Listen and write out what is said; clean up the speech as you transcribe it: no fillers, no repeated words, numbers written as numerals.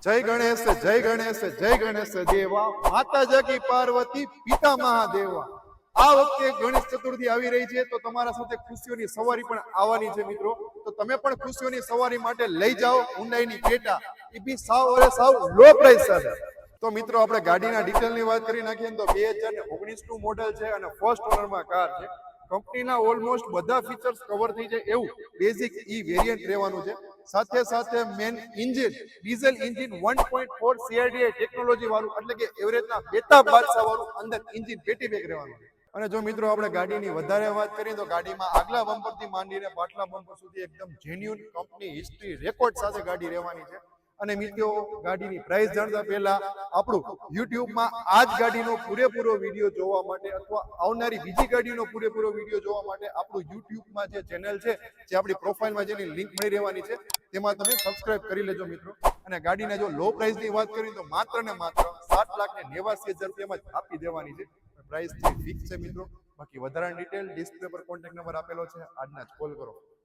जय गणेश जय गणेश जय गणेश देवा माता जगी पार्वती पिता महादेवा। આ વખતે ગણેશ ચતુર્થી આવી રહી છે તો તમારા સાથે ખુશીઓની સવારી પણ આવવાની છે મિત્રો। તો તમે પણ ખુશીઓની સવારી માટે લઈ જાઓ હુન્ડાઈની ક્રેટા, એ બી સાવ લો પ્રાઇસ સાથે। તો મિત્રો આપણે ગાડીના ડિટેલની વાત કરી નાખીએ તો 2019 નું મોડેલ છે અને ફર્સ્ટ ઓનરમાં કાર છે। કંપનીના ઓલમોસ્ટ બધા ફીચર્સ કવર થઈ જાય એવું બેઝિક ઈ વેરિયન્ટ રહેવાનું છે। સાથે સાથે main engine diesel engine 1.4 CRDI technology વાળું, એટલે કે એવરેજના બેતા બાદશાહ વાળું અંદર એન્જિન પેટી બેક રહેવાનું છે। અને જો મિત્રો આપણે ગાડીની વધારે વાત કરીએ તો ગાડીમાં આગલા બમ્પરથી માંડીને પાછલા બમ્પર સુધી એકદમ જેન્યુઅન કંપની હિસ્ટ્રી રેકોર્ડ સાથે ગાડી રહેવાની છે। અને મિત્રો ગાડીની પ્રાઇસ જાણતા પહેલા આપણું યુટ્યુબમાં આ જ ગાડીનો પૂરેપૂરો વિડીયો જોવા માટે અથવા આવનારી બીજી ગાડીનો પૂરેપૂરો વિડીયો જોવા માટે આપણું યુટ્યુબમાં જે ચેનલ છે, જે આપણી પ્રોફાઇલમાં જેની લિંક મળી રહેવાની છે, તેમાં તમે સબસ્ક્રાઇબ કરી લેજો મિત્રો। અને ગાડીના જો લો પ્રાઇસની વાત કરીએ તો માત્ર ને માત્ર 7,89,000 રૂપિયામાં જ આપી દેવાની છે। પ્રાઇસ ફિક્સ છે મિત્રો। બાકી વધારાની ડિટેલ ડિસ્પ્લે પર કોન્ટેક્ટ નંબર આપેલો છે, આજના જ કોલ કરો।